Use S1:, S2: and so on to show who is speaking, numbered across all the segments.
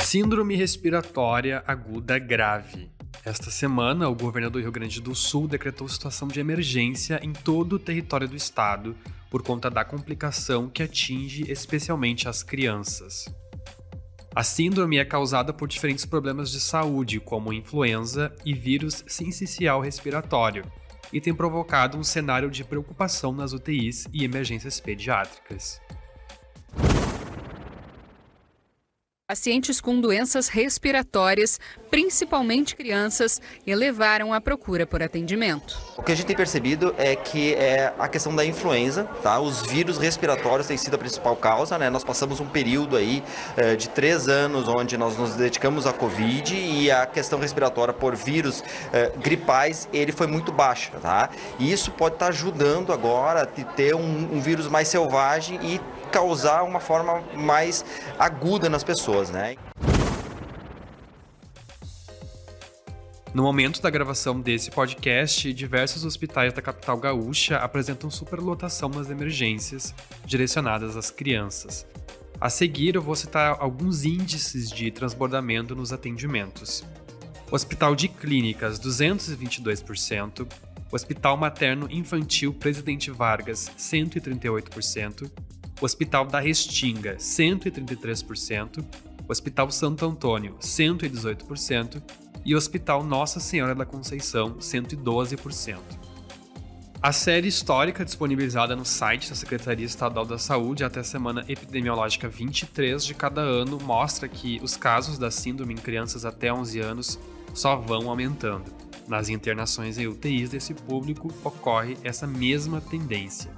S1: Síndrome respiratória aguda grave. Esta semana, o governo do Rio Grande do Sul decretou situação de emergência em todo o território do estado por conta da complicação que atinge especialmente as crianças. A síndrome é causada por diferentes problemas de saúde, como influenza e vírus sincicial respiratório, e tem provocado um cenário de preocupação nas UTIs e emergências pediátricas.
S2: Pacientes com doenças respiratórias, principalmente crianças, elevaram a procura por atendimento.
S3: O que a gente tem percebido é que a questão da influenza, tá? Os vírus respiratórios têm sido a principal causa, né? Nós passamos um período aí de 3 anos onde nós nos dedicamos à Covid e a questão respiratória por vírus gripais, ele foi muito baixa, tá? E isso pode estar ajudando agora a ter um vírus mais selvagem e causar uma forma mais aguda nas pessoas, né?
S1: No momento da gravação desse podcast, diversos hospitais da capital gaúcha apresentam superlotação nas emergências direcionadas às crianças. A seguir, eu vou citar alguns índices de transbordamento nos atendimentos. Hospital de Clínicas, 222%. Hospital Materno Infantil Presidente Vargas, 138%. Hospital da Restinga, 133%, Hospital Santo Antônio, 118% e Hospital Nossa Senhora da Conceição, 112%. A série histórica disponibilizada no site da Secretaria Estadual da Saúde até a semana epidemiológica 23 de cada ano mostra que os casos da síndrome em crianças até 11 anos só vão aumentando. Nas internações em UTIs desse público ocorre essa mesma tendência.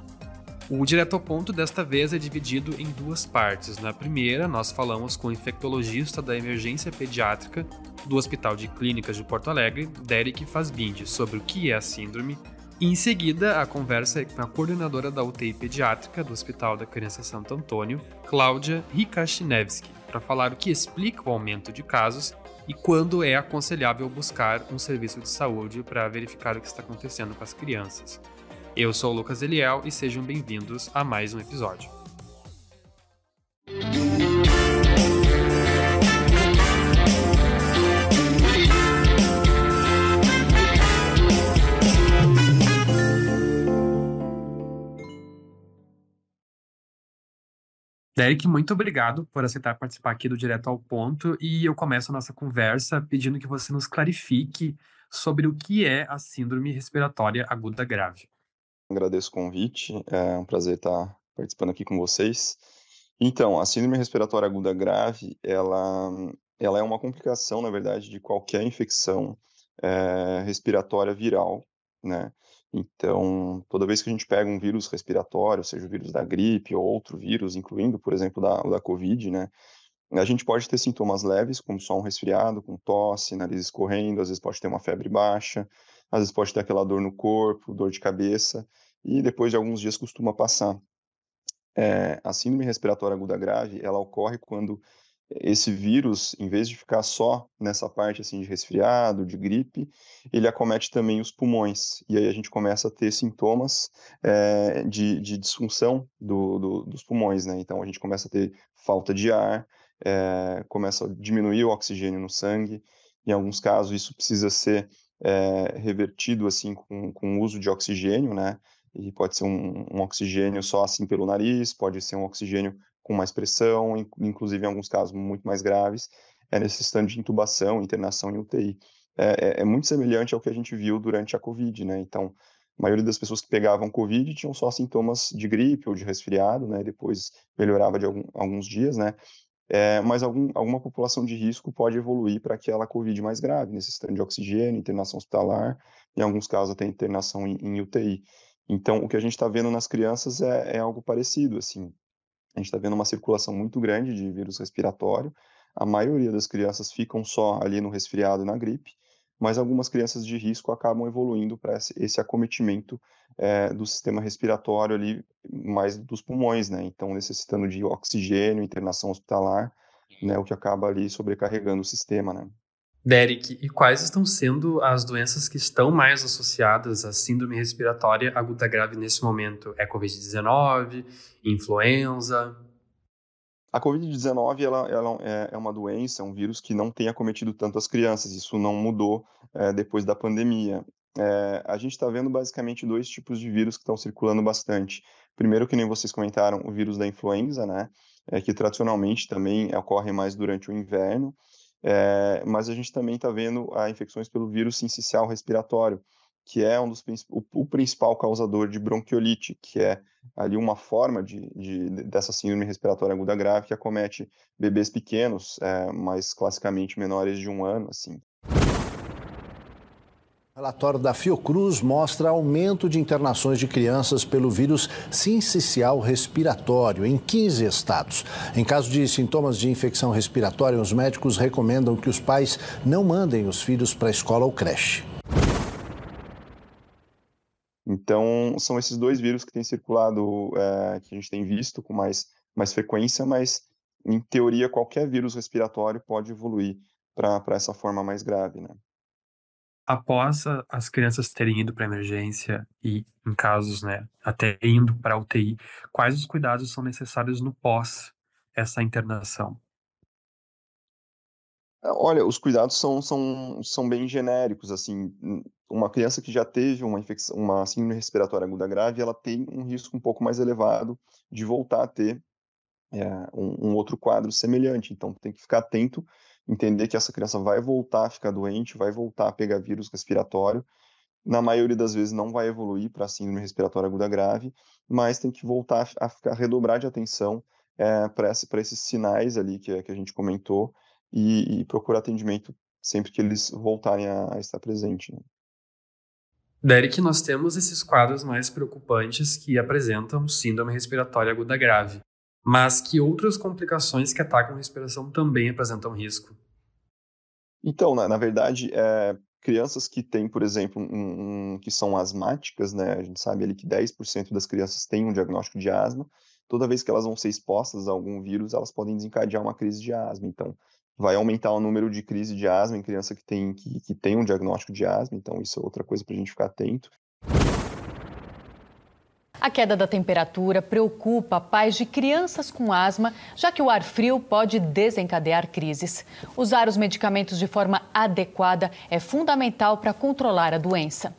S1: O Direto ao Ponto desta vez é dividido em duas partes. Na primeira, nós falamos com o infectologista da emergência pediátrica do Hospital de Clínicas de Porto Alegre, Derek Fasbindi, sobre o que é a síndrome. E em seguida, a conversa é com a coordenadora da UTI pediátrica do Hospital da Criança Santo Antônio, Cláudia Rikashinevski, para falar o que explica o aumento de casos e quando é aconselhável buscar um serviço de saúde para verificar o que está acontecendo com as crianças. Eu sou o Lucas Eliel e sejam bem-vindos a mais um episódio. Derek, muito obrigado por aceitar participar aqui do Direto ao Ponto e eu começo a nossa conversa pedindo que você nos clarifique sobre o que é a síndrome respiratória aguda grave.
S4: Agradeço o convite, é um prazer estar participando aqui com vocês. Então, a síndrome respiratória aguda grave, ela é uma complicação, na verdade, de qualquer infecção respiratória viral, né? Então, toda vez que a gente pega um vírus respiratório, seja o vírus da gripe ou outro vírus, incluindo, por exemplo, da Covid, né? A gente pode ter sintomas leves, como só um resfriado, com tosse, nariz escorrendo, às vezes pode ter uma febre baixa, às vezes pode ter aquela dor no corpo, dor de cabeça, e depois de alguns dias costuma passar. A síndrome respiratória aguda grave, ela ocorre quando esse vírus, em vez de ficar só nessa parte assim de resfriado, de gripe, ele acomete também os pulmões, e aí a gente começa a ter sintomas de disfunção dos pulmões, né? Então a gente começa a ter falta de ar, começa a diminuir o oxigênio no sangue, em alguns casos isso precisa ser revertido assim com o uso de oxigênio, né? E pode ser um oxigênio só assim pelo nariz, pode ser um oxigênio com mais pressão, inclusive em alguns casos muito mais graves, necessitando de intubação, internação em UTI. É muito semelhante ao que a gente viu durante a Covid, né? Então, a maioria das pessoas que pegavam Covid tinham só sintomas de gripe ou de resfriado, né? Depois melhorava de alguns dias, né? Mas alguma população de risco pode evoluir para aquela Covid mais grave, necessitando de oxigênio, internação hospitalar, em alguns casos até internação em UTI. Então, o que a gente está vendo nas crianças é algo parecido, assim. A gente está vendo uma circulação muito grande de vírus respiratório. A maioria das crianças ficam só ali no resfriado e na gripe, mas algumas crianças de risco acabam evoluindo para esse acometimento do sistema respiratório ali, mais dos pulmões, né? Então, necessitando de oxigênio, internação hospitalar, né? O que acaba ali sobrecarregando o sistema, né?
S1: Derek, e quais estão sendo as doenças que estão mais associadas à síndrome respiratória aguda grave nesse momento? É Covid-19, influenza?
S4: A Covid-19 ela é uma doença, é um vírus que não tem acometido tanto as crianças, isso não mudou, depois da pandemia. A gente está vendo basicamente 2 tipos de vírus que estão circulando bastante. Primeiro, que nem vocês comentaram, o vírus da influenza, né, que tradicionalmente também ocorre mais durante o inverno, mas a gente também está vendo a infecções pelo vírus sincicial respiratório, que é um dos o principal causador de bronquiolite, que é ali uma forma dessa síndrome respiratória aguda grave que acomete bebês pequenos, mais classicamente menores de 1 ano, assim.
S5: O relatório da Fiocruz mostra aumento de internações de crianças pelo vírus sincicial respiratório em 15 estados. Em caso de sintomas de infecção respiratória, os médicos recomendam que os pais não mandem os filhos para a escola ou creche.
S4: Então, são esses 2 vírus que têm circulado, que a gente tem visto com mais frequência, mas, em teoria, qualquer vírus respiratório pode evoluir para essa forma mais grave, né.
S1: Após as crianças terem ido para emergência e, em casos, né, até indo para UTI, quais os cuidados são necessários no pós essa internação?
S4: Olha, os cuidados são bem genéricos, assim, uma criança que já teve uma síndrome respiratória aguda grave, ela tem um risco um pouco mais elevado de voltar a ter, um outro quadro semelhante, então tem que ficar atento, entender que essa criança vai voltar a ficar doente, vai voltar a pegar vírus respiratório, na maioria das vezes não vai evoluir para síndrome respiratória aguda grave, mas tem que voltar a redobrar de atenção, para esses sinais ali que a gente comentou, e procurar atendimento sempre que eles voltarem a estar presente, né.
S1: Derek, nós temos esses quadros mais preocupantes que apresentam síndrome respiratória aguda grave, mas que outras complicações que atacam a respiração também apresentam risco.
S4: Então, na verdade, crianças que têm, por exemplo, que são asmáticas, né, a gente sabe ali que 10% das crianças têm um diagnóstico de asma, toda vez que elas vão ser expostas a algum vírus, elas podem desencadear uma crise de asma, então vai aumentar o número de crise de asma em criança que tem um diagnóstico de asma, então isso é outra coisa para a gente ficar atento.
S6: A queda da temperatura preocupa pais de crianças com asma, já que o ar frio pode desencadear crises. Usar os medicamentos de forma adequada é fundamental para controlar a doença.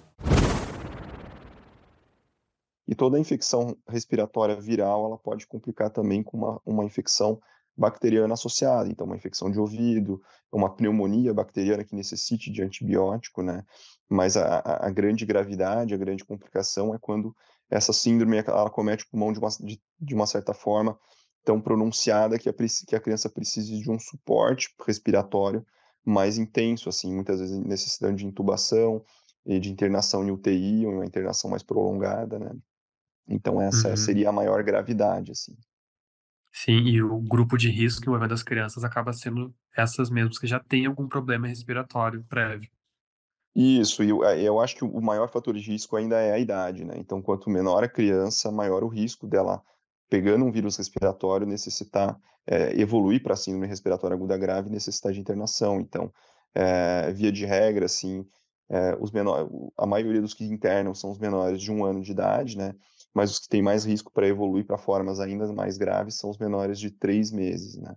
S4: E toda infecção respiratória viral, ela pode complicar também com uma infecção bacteriana associada, então uma infecção de ouvido, uma pneumonia bacteriana que necessite de antibiótico, né, mas a grande gravidade, a grande complicação é quando essa síndrome, ela acomete o pulmão de uma certa forma tão pronunciada que a criança precise de um suporte respiratório mais intenso, assim, muitas vezes necessitando de intubação e de internação em UTI ou uma internação mais prolongada, né. Então essa
S1: Uhum.
S4: seria a maior gravidade, assim.
S1: Sim, e o grupo de risco envolvendo as crianças acaba sendo essas mesmas que já têm algum problema respiratório prévio.
S4: Isso, e eu acho que o maior fator de risco ainda é a idade, né, então quanto menor a criança, maior o risco dela, pegando um vírus respiratório, necessitar, evoluir para síndrome respiratória aguda grave e necessitar de internação. Então, via de regra, assim, a maioria dos que internam são os menores de 1 ano de idade, né, mas os que têm mais risco para evoluir para formas ainda mais graves são os menores de 3 meses, né.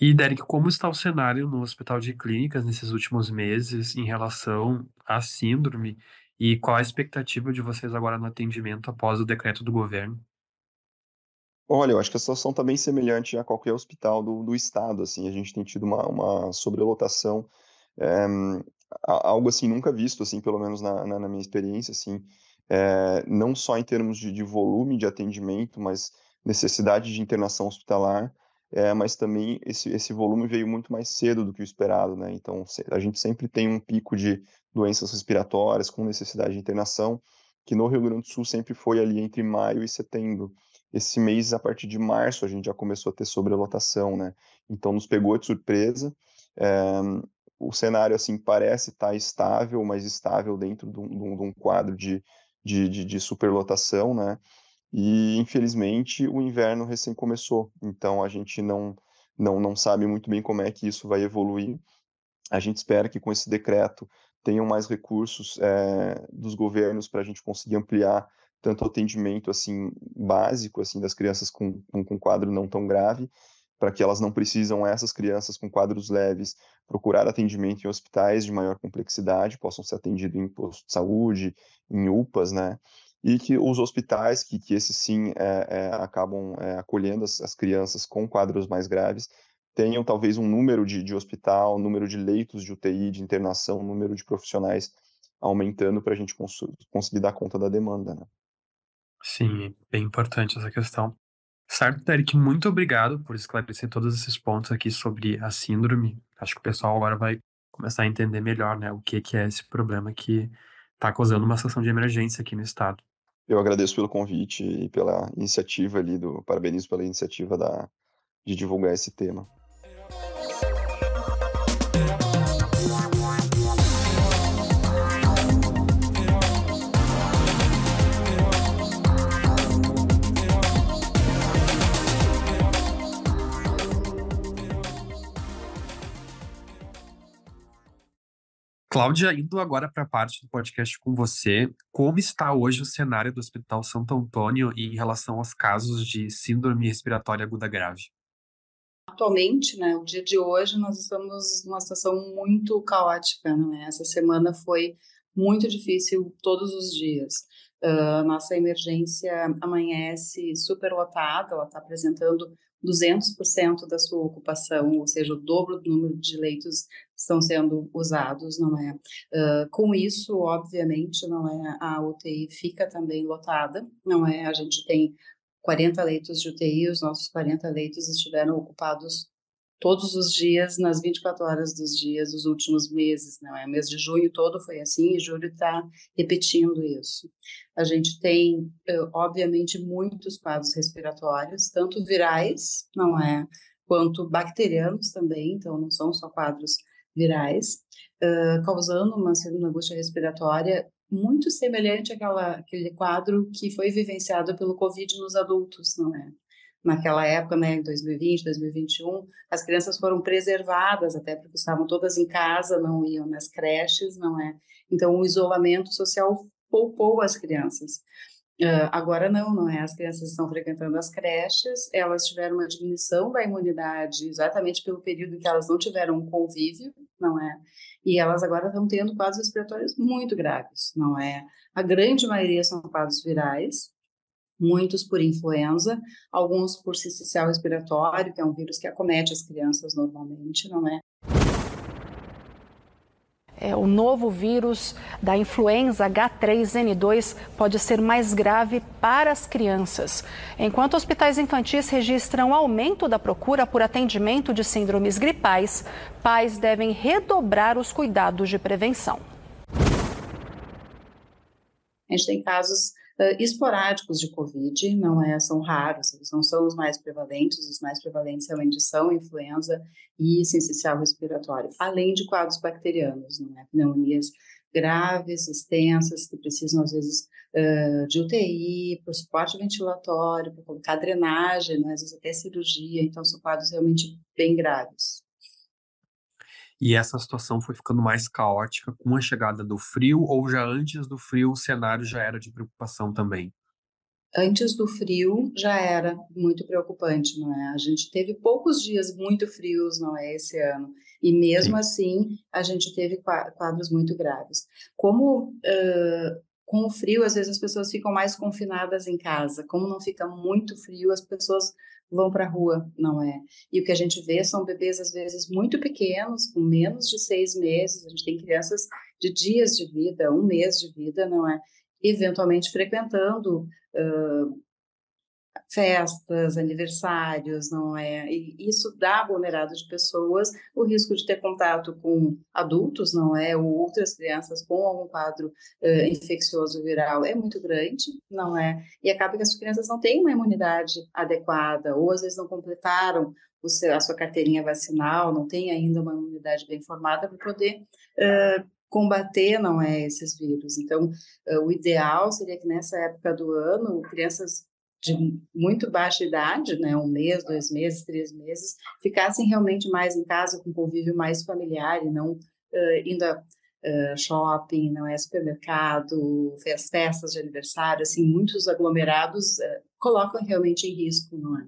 S1: E, Derek, como está o cenário no Hospital de Clínicas nesses últimos meses em relação à síndrome e qual a expectativa de vocês agora no atendimento após o decreto do governo?
S4: Olha, eu acho que a situação está bem semelhante a qualquer hospital do estado, assim, a gente tem tido uma sobrelotação, eh, algo assim nunca visto, assim, pelo menos na minha experiência, assim, não só em termos de volume de atendimento, mas necessidade de internação hospitalar, mas também esse volume veio muito mais cedo do que o esperado, né, então a gente sempre tem um pico de doenças respiratórias com necessidade de internação, que no Rio Grande do Sul sempre foi ali entre maio e setembro. Esse mês, a partir de março, a gente já começou a ter sobrelotação, né, então nos pegou de surpresa, eh, o cenário, assim, parece estar estável, mas estável dentro de um quadro de superlotação, né, e infelizmente o inverno recém começou, então a gente não sabe muito bem como é que isso vai evoluir. A gente espera que com esse decreto tenham mais recursos, dos governos para a gente conseguir ampliar tanto atendimento, assim, básico, assim, das crianças com quadro não tão grave, para que elas não precisam, essas crianças com quadros leves, procurar atendimento em hospitais de maior complexidade, possam ser atendidos em posto de saúde, em UPAs, né? E que os hospitais, que esses sim acabam acolhendo as crianças com quadros mais graves, tenham talvez um número de hospital, número de leitos de UTI, de internação, número de profissionais aumentando para a gente conseguir dar conta da demanda, né?
S1: Sim, bem importante essa questão. Certo, Derek, muito obrigado por esclarecer todos esses pontos aqui sobre a síndrome. Acho que o pessoal agora vai começar a entender melhor, né, o que é esse problema que está causando uma situação de emergência aqui no estado.
S4: Eu agradeço pelo convite e pela iniciativa ali parabenizo pela iniciativa de divulgar esse tema.
S1: Cláudia, indo agora para a parte do podcast com você, como está hoje o cenário do Hospital Santo Antônio em relação aos casos de síndrome respiratória aguda grave?
S7: Atualmente, né, o dia de hoje, nós estamos numa situação muito caótica, né? Essa semana foi muito difícil todos os dias. Nossa emergência amanhece superlotada, ela está apresentando 200% da sua ocupação, ou seja, o dobro do número de leitos estão sendo usados, não é? Com isso, obviamente, não é, a UTI fica também lotada, não é? A gente tem 40 leitos de UTI, os nossos 40 leitos estiveram ocupados todos os dias, nas 24 horas dos dias, dos últimos meses, não é? O mês de junho todo foi assim, e julho está repetindo isso. A gente tem, obviamente, muitos quadros respiratórios, tanto virais, não é? Quanto bacterianos também, então não são só quadros virais, causando uma segunda angústia respiratória muito semelhante àquele quadro que foi vivenciado pelo Covid nos adultos, não é? Naquela época, né, em 2020, 2021, as crianças foram preservadas, até porque estavam todas em casa, não iam nas creches, não é? Então, o isolamento social poupou as crianças. Agora não é? As crianças estão frequentando as creches, elas tiveram uma diminuição da imunidade exatamente pelo período em que elas não tiveram um convívio, não é? E elas agora estão tendo quadros respiratórios muito graves, não é? A grande maioria são quadros virais, muitos por influenza, alguns por sincicial respiratório, que é um vírus que acomete as crianças normalmente, não é?
S8: O novo vírus da influenza H3N2 pode ser mais grave para as crianças. Enquanto hospitais infantis registram aumento da procura por atendimento de síndromes gripais, pais devem redobrar os cuidados de prevenção.
S7: A gente tem casos esporádicos de Covid, não é, são raros, eles não são os mais prevalentes realmente são influenza e sincicial respiratório, além de quadros bacterianos, não é, pneumonias graves, extensas, que precisam às vezes de UTI, por suporte ventilatório, para colocar drenagem, né, às vezes até cirurgia, então são quadros realmente bem graves.
S1: E essa situação foi ficando mais caótica com a chegada do frio, ou já antes do frio o cenário já era de preocupação também?
S7: Antes do frio já era muito preocupante, não é? A gente teve poucos dias muito frios, não é, esse ano, e mesmo assim a gente teve quadros muito graves. Como com o frio, às vezes as pessoas ficam mais confinadas em casa, como não fica muito frio, as pessoas vão para a rua, não é? E o que a gente vê são bebês, às vezes, muito pequenos, com menos de 6 meses, a gente tem crianças de dias de vida, 1 mês de vida, não é? Eventualmente frequentando festas, aniversários, não é? E isso dá aglomerado de pessoas, o risco de ter contato com adultos, não é? Ou outras crianças com algum quadro infeccioso viral é muito grande, não é? E acaba que as crianças não têm uma imunidade adequada, ou às vezes não completaram a sua carteirinha vacinal, não tem ainda uma imunidade bem formada para poder combater, não é, esses vírus. Então, o ideal seria que nessa época do ano, crianças de muito baixa idade, né, 1 mês, 2 meses, 3 meses, ficassem realmente mais em casa, com convívio mais familiar e não indo shopping, não é, supermercado, festas de aniversário, assim, muitos aglomerados colocam realmente em risco, não é?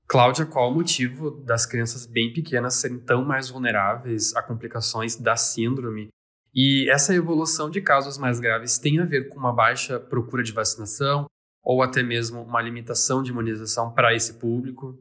S1: Cláudia, qual o motivo das crianças bem pequenas serem tão mais vulneráveis a complicações da síndrome? E essa evolução de casos mais graves tem a ver com uma baixa procura de vacinação ou até mesmo uma limitação de imunização para esse público?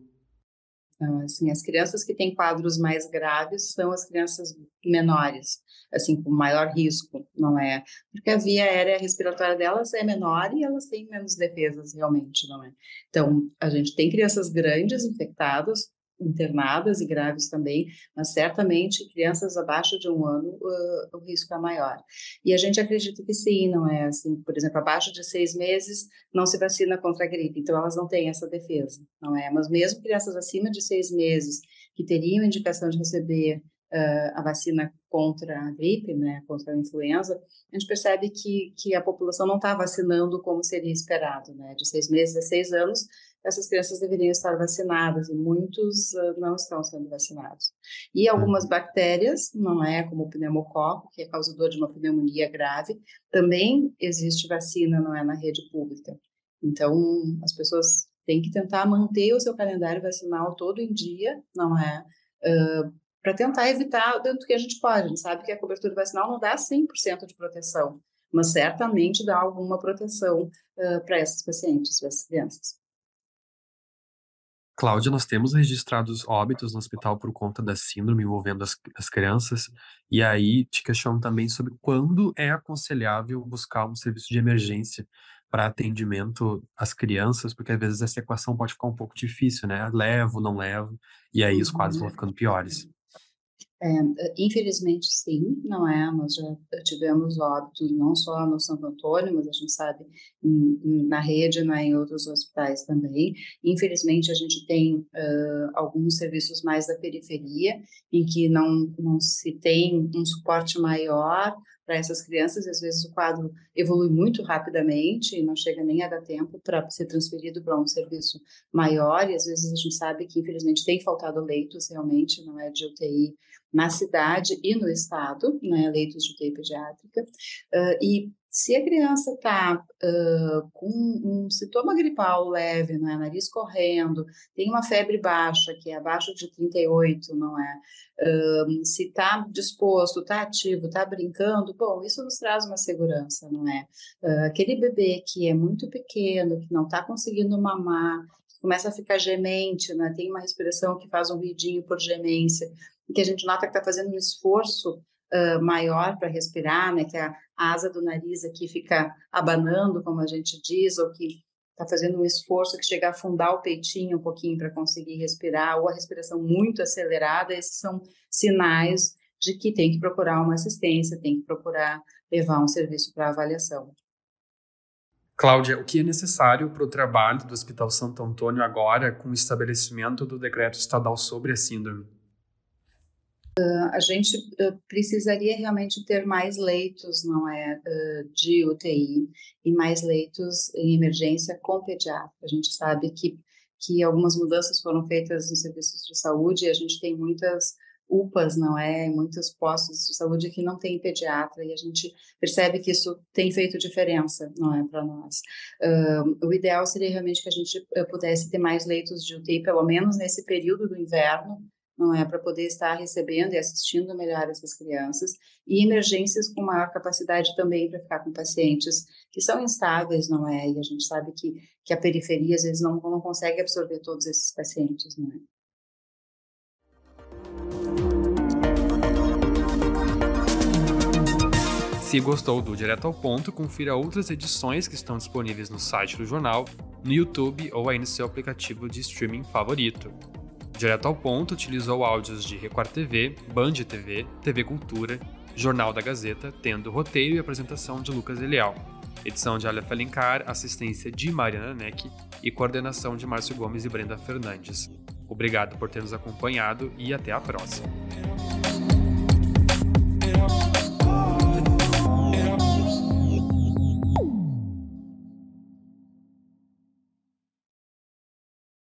S7: Então, assim, as crianças que têm quadros mais graves são as crianças menores, assim, com maior risco, não é? Porque a via aérea respiratória delas é menor e elas têm menos defesas, realmente, não é? Então, a gente tem crianças grandes infectadas, internadas e graves também, mas certamente crianças abaixo de 1 ano o risco é maior. E a gente acredita que sim, não é? Assim, por exemplo, abaixo de 6 meses não se vacina contra a gripe, então elas não têm essa defesa, não é? Mas mesmo crianças acima de 6 meses que teriam indicação de receber a vacina contra a gripe, né, contra a influenza, a gente percebe que a população não está vacinando como seria esperado, né? De 6 meses a 6 anos, essas crianças deveriam estar vacinadas e muitos não estão sendo vacinados. E algumas bactérias, não é, como o pneumococo, que é causador de uma pneumonia grave, também existe vacina, não é, na rede pública. Então, as pessoas têm que tentar manter o seu calendário vacinal todo em dia, não é, para tentar evitar dentro do que a gente pode. A gente sabe que a cobertura vacinal não dá 100% de proteção, mas certamente dá alguma proteção para esses pacientes, para essas crianças.
S1: Cláudia, nós temos registrados óbitos no hospital por conta da síndrome envolvendo as crianças, e aí te questiono também sobre quando é aconselhável buscar um serviço de emergência para atendimento às crianças, porque às vezes essa equação pode ficar um pouco difícil, né? Levo, não levo, e aí os quadros vão ficando piores.
S7: Infelizmente, sim, não é? Nós já tivemos óbitos não só no Santo Antônio, mas a gente sabe na rede, né, em outros hospitais também. Infelizmente, a gente tem alguns serviços mais da periferia, em que não se tem um suporte maior para essas crianças, e às vezes o quadro evolui muito rapidamente e não chega nem a dar tempo para ser transferido para um serviço maior, e às vezes a gente sabe que, infelizmente, tem faltado leitos realmente, não é, de UTI na cidade e no estado, né, leitos de UTI pediátrica, e se a criança está com um sintoma gripal leve, não é, nariz correndo, tem uma febre baixa, que é abaixo de 38, não é, se está disposto, está ativo, está brincando, bom, isso nos traz uma segurança, não é? Aquele bebê que é muito pequeno, que não está conseguindo mamar, que começa a ficar gemente, né, tem uma respiração que faz um ruidinho por gemência, que a gente nota que está fazendo um esforço maior para respirar, né, que a asa do nariz aqui fica abanando, como a gente diz, ou que está fazendo um esforço que chega a afundar o peitinho um pouquinho para conseguir respirar, ou a respiração muito acelerada, esses são sinais de que tem que procurar uma assistência, tem que procurar levar um serviço para avaliação.
S1: Cláudia, o que é necessário para o trabalho do Hospital Santo Antônio agora com o estabelecimento do decreto estadual sobre a síndrome?
S7: A gente precisaria realmente ter mais leitos, não é, de UTI e mais leitos em emergência com pediatra. A gente sabe que algumas mudanças foram feitas nos serviços de saúde e a gente tem muitas UPAs, não é, muitos postos de saúde que não tem pediatra, e a gente percebe que isso tem feito diferença, não é, para nós. O ideal seria realmente que a gente pudesse ter mais leitos de UTI, pelo menos nesse período do inverno, não é, para poder estar recebendo e assistindo melhor essas crianças, e emergências com maior capacidade também para ficar com pacientes que são instáveis, não é, e a gente sabe que a periferia às vezes não consegue absorver todos esses pacientes, não é.
S1: Se gostou do Direto ao Ponto, confira outras edições que estão disponíveis no site do jornal, no YouTube ou aí no seu aplicativo de streaming favorito. Direto ao Ponto utilizou áudios de Record TV, Band TV, TV Cultura, Jornal da Gazeta, tendo roteiro e apresentação de Lucas Elial, edição de Aleph Alencar, assistência de Mariana Neck e coordenação de Márcio Gomes e Brenda Fernandes. Obrigado por ter nos acompanhado e até a próxima.